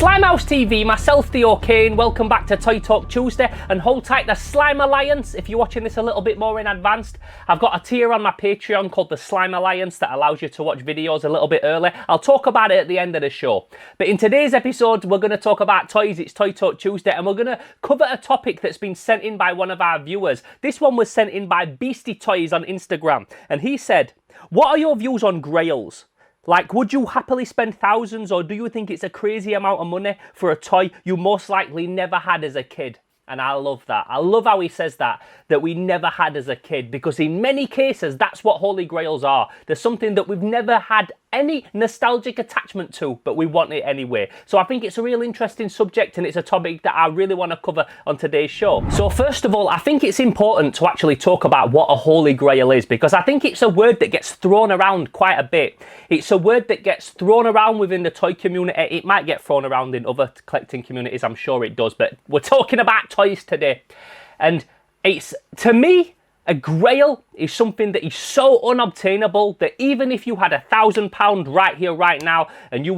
Slimehouse TV, myself Theo Kane, welcome back to Toy Talk Tuesday, and hold tight, the Slime Alliance, if you're watching this a little bit more in advance, I've got a tier on my Patreon called the Slime Alliance that allows you to watch videos a little bit early. I'll talk about it at the end of the show. But in today's episode, we're going to talk about toys. It's Toy Talk Tuesday, and we're going to cover a topic that's been sent in by one of our viewers. This one was sent in by Beastie Toys on Instagram, and he said, what are your views on Grails? Like, would you happily spend thousands, or do you think it's a crazy amount of money for a toy you most likely never had as a kid? And I love that. I love how he says that we never had as a kid, because in many cases, that's what Holy Grails are. There's something that we've never had any nostalgic attachment to, but we want it anyway. So I think it's a real interesting subject, and it's a topic that I really want to cover on today's show. So first of all, I think it's important to actually talk about what a Holy Grail is, because I think it's a word that gets thrown around quite a bit. It's a word that gets thrown around within the toy community. It might get thrown around in other collecting communities, I'm sure it does, but we're talking about toys today. And it's, to me, a Grail is something that is so unobtainable that even if you had £1,000 right here, right now, and you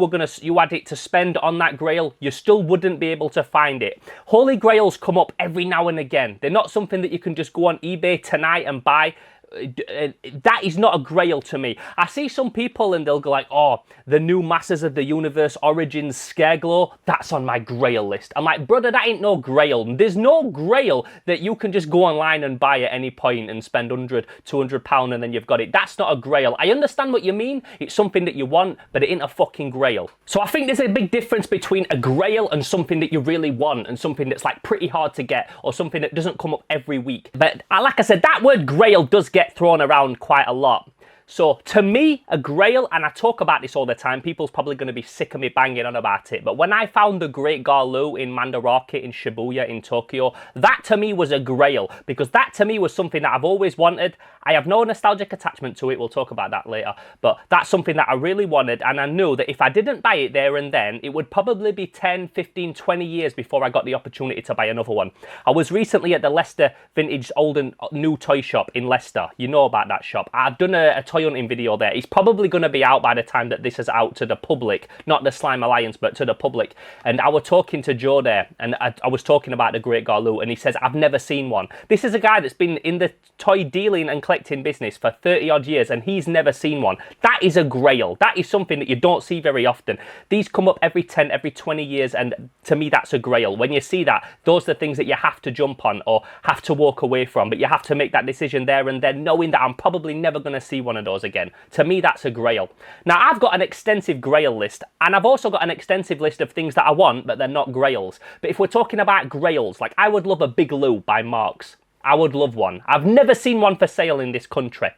had it to spend on that Grail, you still wouldn't be able to find it. Holy Grails come up every now and again. They're not something that you can just go on eBay tonight and buy. That is not a Grail to me. I see some people and they'll go like, oh, the new Masters of the Universe Origins Scareglow, that's on my Grail list. I'm like, brother, that ain't no Grail. There's no Grail that you can just go online and buy at any point and spend £100, £200 and then you've got it. That's not a Grail. I understand what you mean. It's something that you want, but it ain't a fucking Grail. So I think there's a big difference between a Grail and something that you really want, and something that's like pretty hard to get, or something that doesn't come up every week. But like I said, that word Grail does get thrown around quite a lot. So to me, a Grail, and I talk about this all the time, people's probably going to be sick of me banging on about it, but when I found the Great Garloo in Mandarake in Shibuya in Tokyo, that to me was a Grail, because that to me was something that I've always wanted. I have no nostalgic attachment to it, we'll talk about that later, but that's something that I really wanted, and I knew that if I didn't buy it there and then, it would probably be 10, 15, 20 years before I got the opportunity to buy another one. I was recently at the Leicester Vintage Old and New Toy Shop in Leicester. You know about that shop. I've done a toy hunting video there. It's probably going to be out by the time that this is out to the public, not the Slime Alliance, but to the public. And I was talking to Joe there, and I was talking about the Great Garloo, and he says, I've never seen one. This is a guy that's been in the toy dealing and collecting business for 30 odd years, and he's never seen one. That is a Grail. That is something that you don't see very often. These come up every 10, every 20 years, and to me that's a Grail. When you see that, those are the things that you have to jump on or have to walk away from, but you have to make that decision there and then, knowing that I'm probably never going to see one of those again. To me, that's a Grail. Now, I've got an extensive Grail list, and I've also got an extensive list of things that I want, but they're not Grails. But if we're talking about Grails, like, I would love a Big Lou by Marks. I would love one. I've never seen one for sale in this country.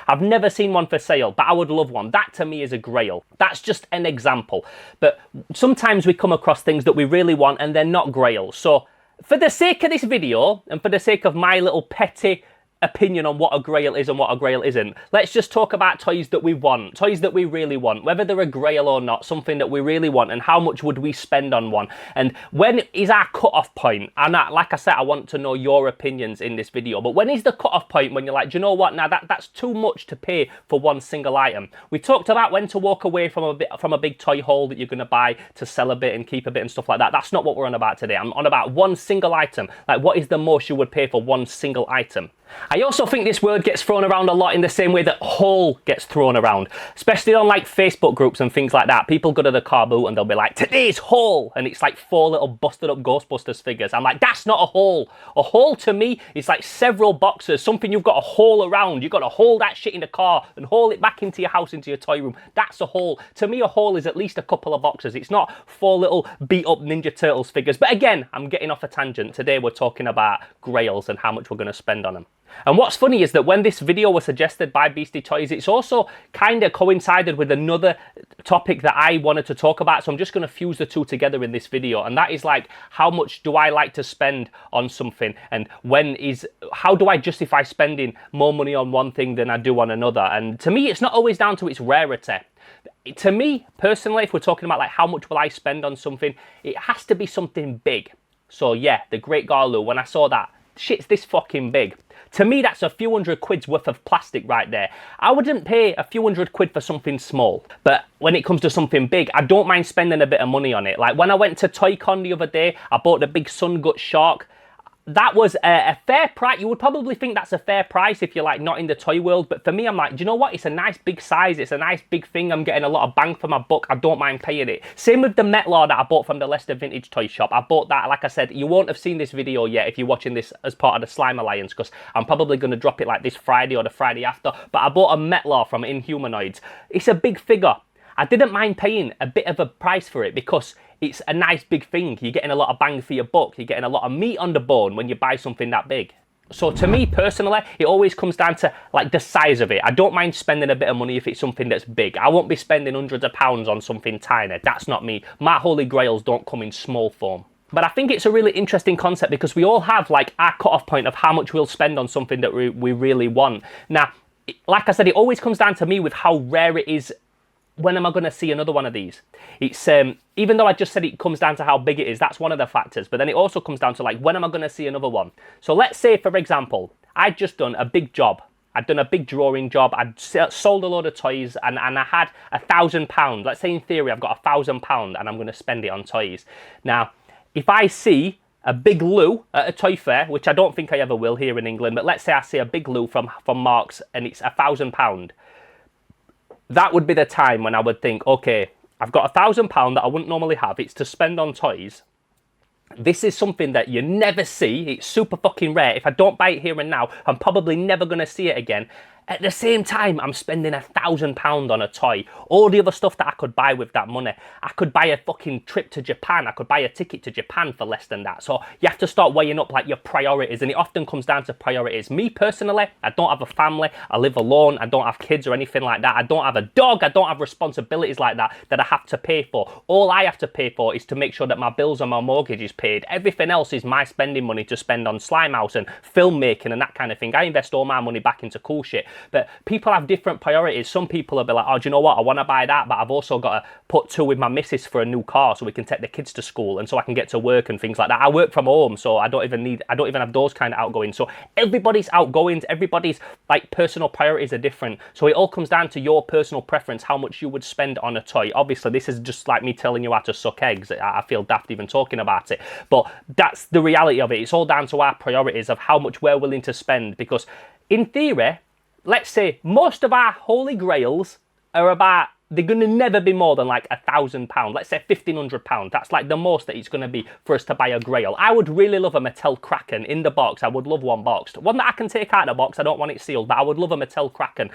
I've never seen one for sale, but I would love one. That to me is a Grail. That's just an example. But sometimes we come across things that we really want and they're not Grails. So for the sake of this video, and for the sake of my little petty opinion on what a Grail is and what a Grail isn't, let's just talk about toys that we want, toys that we really want, whether they're a Grail or not, something that we really want, and how much would we spend on one, and when is our cut-off point? And like I said, I want to know your opinions in this video, but when is the cut-off point when you're like, do you know what, now that's too much to pay for one single item? We talked about when to walk away from a big toy haul that you're going to buy to sell a bit and keep a bit and stuff like that. That's not what we're on about today. I'm on about one single item. Like, what is the most you would pay for one single item? I also think this word gets thrown around a lot in the same way that haul gets thrown around, especially on like Facebook groups and things like that. People go to the car boot and they'll be like, today's haul, and it's like 4 little busted up Ghostbusters figures. I'm like, that's not a haul. A haul to me is like several boxes, something you've got to haul around. You've got to haul that shit in the car and haul it back into your house, into your toy room. That's a haul. To me, a haul is at least a couple of boxes. It's not 4 little beat up Ninja Turtles figures. But again, I'm getting off a tangent. Today we're talking about Grails and how much we're going to spend on them. And what's funny is that when this video was suggested by Beastie Toys, it's also kind of coincided with another topic that I wanted to talk about. So I'm just going to fuse the two together in this video. And that is like, how much do I like to spend on something? And how do I justify spending more money on one thing than I do on another? And to me, it's not always down to its rarity. To me, personally, if we're talking about like how much will I spend on something, it has to be something big. So yeah, the Great Garloo, when I saw that, shit's this fucking big. To me, that's a few £100 worth of plastic right there. I wouldn't pay a few £100 for something small. But when it comes to something big, I don't mind spending a bit of money on it. Like when I went to ToyCon the other day, I bought the big sun gut shark. That was a fair price. You would probably think that's a fair price if you're like not in the toy world. But for me, I'm like, do you know what? It's a nice big size. It's a nice big thing. I'm getting a lot of bang for my buck. I don't mind paying it. Same with the Metlar that I bought from the Leicester Vintage Toy Shop. I bought that, like I said, you won't have seen this video yet if you're watching this as part of the Slime Alliance, because I'm probably going to drop it like this Friday or the Friday after. But I bought a Metlar from Inhumanoids. It's a big figure. I didn't mind paying a bit of a price for it because it's a nice big thing. You're getting a lot of bang for your buck. You're getting a lot of meat on the bone when you buy something that big. So to me personally, it always comes down to like the size of it. I don't mind spending a bit of money if it's something that's big. I won't be spending hundreds of pounds on something tiny. That's not me. My Holy Grails don't come in small form. But I think it's a really interesting concept because we all have like our cut-off point of how much we'll spend on something that we really want. Now, like I said, it always comes down to me with how rare it is. When am I going to see another one of these? It's even though I just said it comes down to how big it is, that's one of the factors. But then it also comes down to like, when am I going to see another one? So let's say, for example, I'd just done a big job. I'd done a big drawing job. I'd sold a load of toys and I had £1,000. Let's say in theory, I've got £1,000 and I'm going to spend it on toys. Now, if I see a big loo at a toy fair, which I don't think I ever will here in England, but let's say I see a big loo from Marks and it's £1,000. That would be the time when I would think, okay, I've got £1,000 that I wouldn't normally have. It's to spend on toys. This is something that you never see. It's super fucking rare. If I don't buy it here and now, I'm probably never going to see it again. At the same time, I'm spending £1,000 on a toy. All the other stuff that I could buy with that money. I could buy a fucking trip to Japan. I could buy a ticket to Japan for less than that. So you have to start weighing up like your priorities. And it often comes down to priorities. Me personally, I don't have a family. I live alone. I don't have kids or anything like that. I don't have a dog. I don't have responsibilities like that I have to pay for. All I have to pay for is to make sure that my bills and my mortgage is paid. Everything else is my spending money to spend on Slimehouse and filmmaking and that kind of thing. I invest all my money back into cool shit. But people have different priorities. Some people will be like, oh, do you know what? I want to buy that, but I've also got to put two with my missus for a new car so we can take the kids to school and so I can get to work and things like that. I work from home, so I don't even have those kind of outgoings. So everybody's outgoings, everybody's like personal priorities are different. So it all comes down to your personal preference, how much you would spend on a toy. Obviously, this is just like me telling you how to suck eggs. I feel daft even talking about it. But that's the reality of it. It's all down to our priorities of how much we're willing to spend, because in theory, let's say most of our Holy Grails are about, they're going to never be more than like £1,000. Let's say £1,500. That's like the most that it's going to be for us to buy a Grail. I would really love a Mattel Kraken in the box. I would love one boxed. One that I can take out of the box. I don't want it sealed, but I would love a Mattel Kraken.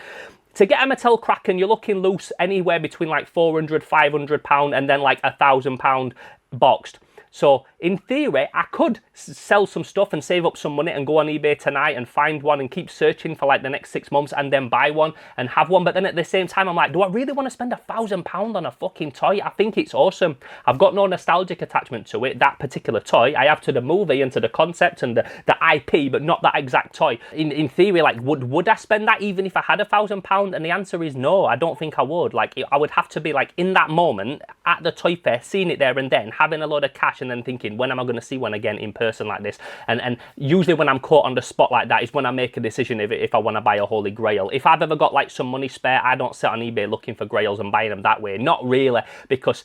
To get a Mattel Kraken, you're looking loose anywhere between like £400, £500 and then like £1,000 boxed. So in theory, I could sell some stuff and save up some money and go on eBay tonight and find one and keep searching for like the next 6 months and then buy one and have one. But then at the same time, I'm like, do I really want to spend £1,000 on a fucking toy? I think it's awesome. I've got no nostalgic attachment to it, that particular toy. I have to the movie and to the concept and the IP, but not that exact toy. In theory, like, would I spend that even if I had £1,000? And the answer is no, I don't think I would. Like, I would have to be like in that moment at the toy fair, seeing it there and then, having a load of cash and then thinking, when am I going to see one again in person like this? And usually when I'm caught on the spot like that is when I make a decision if I want to buy a Holy Grail. If I've ever got like some money spare, I don't sit on eBay looking for Grails and buying them that way. Not really, because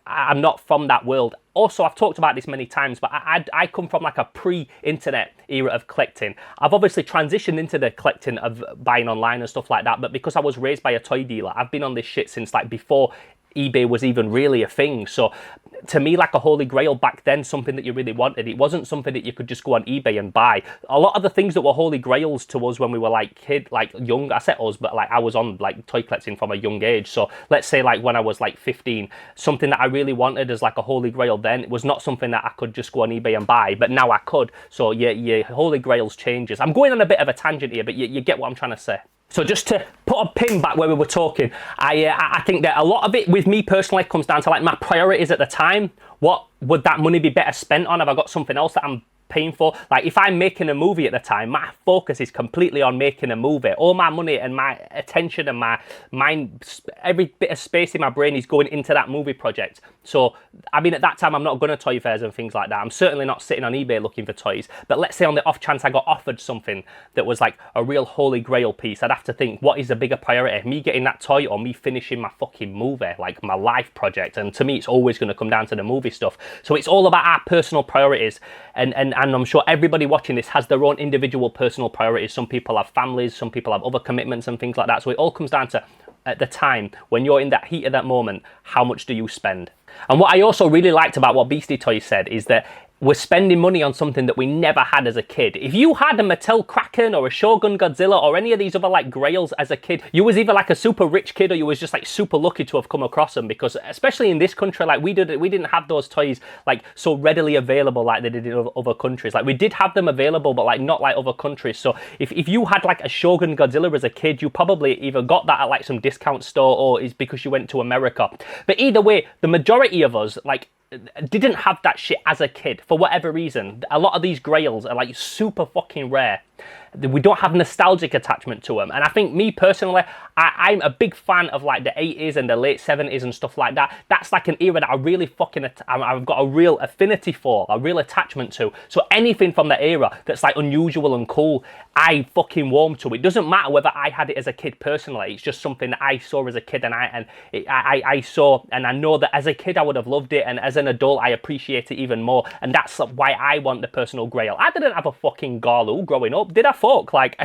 I'm not from that world. Also, I've talked about this many times, but I come from like a pre-internet era of collecting. I've obviously transitioned into the collecting of buying online and stuff like that, but because I was raised by a toy dealer, I've been on this shit since like before eBay was even really a thing. So to me, like a Holy Grail back then, something that you really wanted, it wasn't something that you could just go on eBay and buy. A lot of the things that were Holy Grails to us when we were like young, I said us, but like I was on like toy collecting from a young age. So let's say like when I was like 15, something that I really wanted as like a Holy Grail then, it was not something that I could just go on eBay and buy, but now I could. So yeah, Holy Grails changes. I'm going on a bit of a tangent here, but you get what I'm trying to say. So just to put a pin back where we were talking, I think that a lot of it with me personally comes down to like my priorities at the time. What would that money be better spent on? Have I got something else that I'm paying for. Like, if I'm making a movie at the time, my focus is completely on making a movie. All my money and my attention and my mind, every bit of space in my brain is going into that movie project. So, I mean, at that time, I'm not going to toy fairs and things like that. I'm certainly not sitting on eBay looking for toys. But let's say on the off chance I got offered something that was like a real holy grail piece, I'd have to think, what is a bigger priority? Me getting that toy or me finishing my fucking movie, like my life project? And to me, it's always going to come down to the movie stuff. So it's all about our personal priorities. And I'm sure everybody watching this has their own individual personal priorities. Some people have families, some people have other commitments and things like that. So it all comes down to, at the time, when you're in that heat of that moment, how much do you spend? And what I also really liked about what Beastie Toys said is that we're spending money on something that we never had as a kid. If you had a Mattel Kraken or a Shogun Godzilla or any of these other like Grails as a kid, you was either like a super rich kid or you was just like super lucky to have come across them, because especially in this country, like we didn't have those toys like so readily available like they did in other countries. Like we did have them available, but like not like other countries. So if you had like a Shogun Godzilla as a kid, you probably either got that at like some discount store or it's because you went to America. But either way, the majority of us like didn't have that shit as a kid for whatever reason. A lot of these Grails are like super fucking rare. We don't have nostalgic attachment to them. And I think me personally, I'm a big fan of like the 80s and the late 70s and stuff like that. That's like an era that I really fucking, I've got a real affinity for, a real attachment to. So anything from that era that's like unusual and cool, I fucking warm to. It doesn't matter whether I had it as a kid personally. It's just something that I saw as a kid, and I saw, and I know that as a kid I would have loved it, and as an adult I appreciate it even more. And that's why I want the personal Grail. I didn't have a fucking Garloo growing up, did I? Fuck, like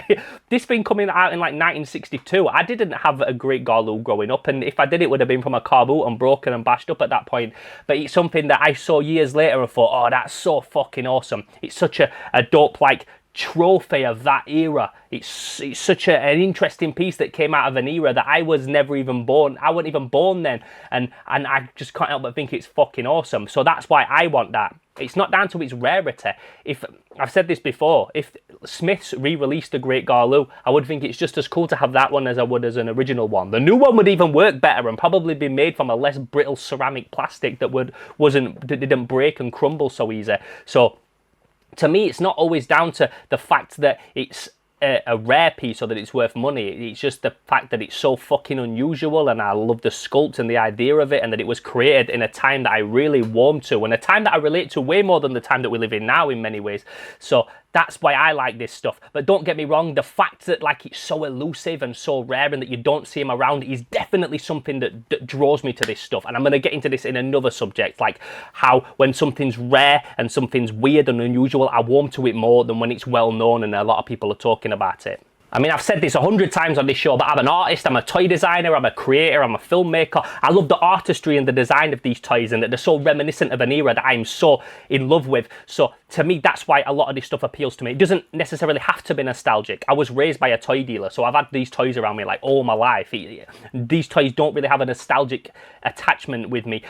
this thing coming out in like 1962, I didn't have a great Garloo growing up, and if I did, it would have been from a car boot and broken and bashed up at that point. But it's something that I saw years later and thought, oh, that's so fucking awesome. It's such a dope like trophy of that era. It's such an interesting piece that came out of an era that I was never even born. I wasn't even born then, and I just can't help but think it's fucking awesome. So that's why I want that. It's not down to its rarity. If I've said this before, if Smiths re-released a Great Garloo, I would think it's just as cool to have that one as I would as an original one. The new one would even work better and probably be made from a less brittle ceramic plastic that didn't break and crumble so easy. So to me, it's not always down to the fact that it's a rare piece or that it's worth money. It's just the fact that it's so fucking unusual, and I love the sculpt and the idea of it, and that it was created in a time that I really warm to, and a time that I relate to way more than the time that we live in now in many ways. So that's why I like this stuff. But don't get me wrong, the fact that like it's so elusive and so rare and that you don't see them around is definitely something that draws me to this stuff. And I'm going to get into this in another subject, like how when something's rare and something's weird and unusual, I warm to it more than when it's well known and a lot of people are talking about it. I mean, I've said this 100 times on this show, but I'm an artist, I'm a toy designer, I'm a creator, I'm a filmmaker. I love the artistry and the design of these toys, and that they're so reminiscent of an era that I'm so in love with. So to me, that's why a lot of this stuff appeals to me. It doesn't necessarily have to be nostalgic. I was raised by a toy dealer, so I've had these toys around me like all my life. These toys don't really have a nostalgic attachment with me.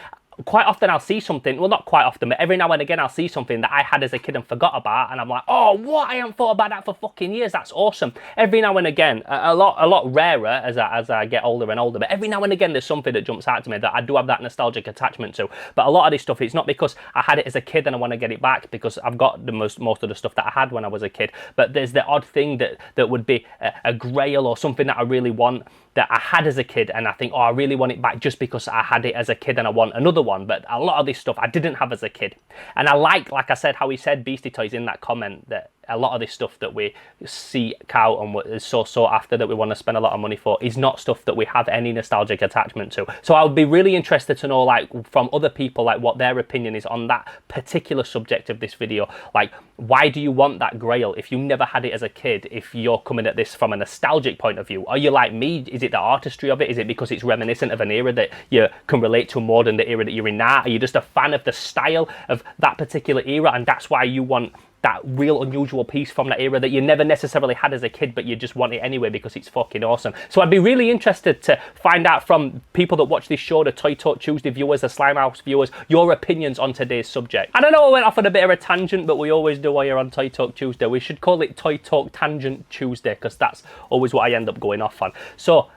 Quite often I'll see something, well, not quite often, but every now and again I'll see something that I had as a kid and forgot about, and I'm like, oh, what? I haven't thought about that for fucking years. That's awesome. Every now and again, a lot rarer as I get older and older, but every now and again there's something that jumps out to me that I do have that nostalgic attachment to. But a lot of this stuff, it's not because I had it as a kid and I want to get it back, because I've got the most of the stuff that I had when I was a kid. But there's the odd thing that would be a Grail or something that I really want, that I had as a kid, and I think, oh, I really want it back just because I had it as a kid and I want another one. But a lot of this stuff I didn't have as a kid. And I like I said, how he said, Beastie Toys, in that comment, that a lot of this stuff that we seek out and is so sought after, that we want to spend a lot of money for, is not stuff that we have any nostalgic attachment to. So I would be really interested to know, like, from other people, like what their opinion is on that particular subject of this video. Like, why do you want that Grail if you never had it as a kid? If you're coming at this from a nostalgic point of view, are you like me? Is it the artistry of it? Is it because it's reminiscent of an era that you can relate to more than the era that you're in now? Are you just a fan of the style of that particular era, and that's why you want that real unusual piece from that era that you never necessarily had as a kid, but you just want it anyway because it's fucking awesome? So I'd be really interested to find out from people that watch this show, the Toy Talk Tuesday viewers, the Slime House viewers, your opinions on today's subject. I don't know, I went off on a bit of a tangent, but we always do while you're on Toy Talk Tuesday. We should call it Toy Talk Tangent Tuesday, because that's always what I end up going off on. So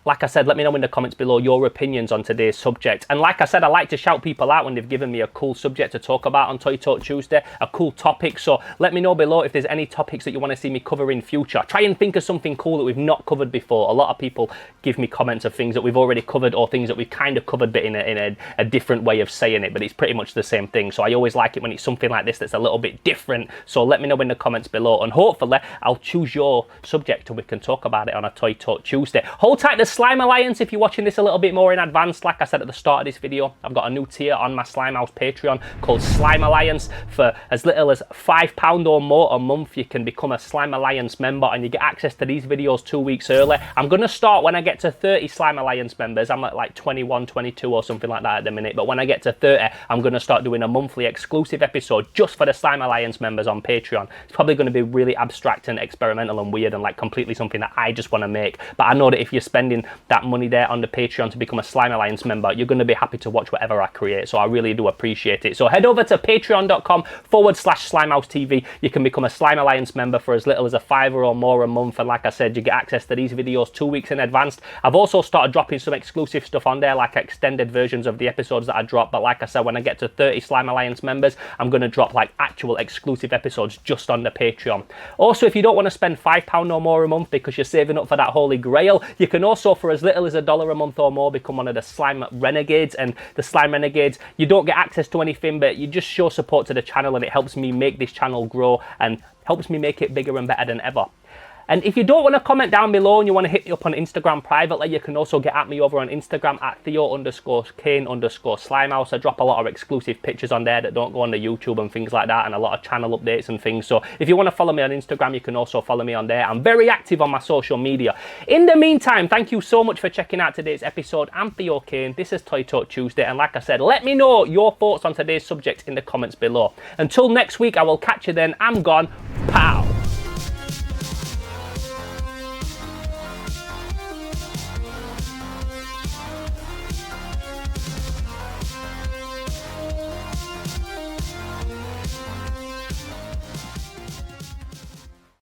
like I said, let me know in the comments below your opinions on today's subject. And like I said, I like to shout people out when they've given me a cool subject to talk about on Toy Talk Tuesday, a cool topic. So let me know below if there's any topics that you want to see me cover in future. Try and think of something cool that we've not covered before. A lot of people give me comments of things that we've already covered or things that we've kind of covered but in a different way of saying it, but it's pretty much the same thing. So I always like it when it's something like this that's a little bit different. So let me know in the comments below, and hopefully I'll choose your subject and we can talk about it on a Toy Talk Tuesday. Hold tight, the Slime Alliance, if you're watching this a little bit more in advance. Like I said at the start of this video, I've got a new tier on my Slimehouse Patreon called Slime Alliance. For as little as £5 or more a month, you can become a Slime Alliance member and you get access to these videos 2 weeks early. I'm going to start when I get to 30 Slime Alliance members. I'm at like 21, 22 or something like that at the minute, but when I get to 30, I'm going to start doing a monthly exclusive episode just for the Slime Alliance members on Patreon. It's probably going to be really abstract and experimental and weird and like completely something that I just want to make, but I know that if you're spending that money there on the Patreon to become a Slime Alliance member, you're going to be happy to watch whatever I create, so I really do appreciate it. So head over to patreon.com/SlimeHouseTV. You can become a Slime Alliance member for as little as a £5 or more a month, and like I said, you get access to these videos 2 weeks in advance. I've also started dropping some exclusive stuff on there, like extended versions of the episodes that I drop, but like I said, when I get to 30 Slime Alliance members, I'm going to drop like actual exclusive episodes just on the Patreon. Also, if you don't want to spend £5 or more a month because you're saving up for that holy grail, you can also, for as little as $1 a month or more, become one of the Slime Renegades. And the Slime Renegades, you don't get access to anything, but you just show support to the channel, and it helps me make this channel grow and helps me make it bigger and better than ever. And if you don't want to comment down below and you want to hit me up on Instagram privately, you can also get at me over on Instagram at Theo_Kane_Slimehouse. I drop a lot of exclusive pictures on there that don't go on the YouTube and things like that, and a lot of channel updates and things. So if you want to follow me on Instagram, you can also follow me on there. I'm very active on my social media. In the meantime, thank you so much for checking out today's episode. I'm Theo Kane. This is Toy Talk Tuesday, and like I said, let me know your thoughts on today's subject in the comments below. Until next week, I will catch you then. I'm gone. Pow!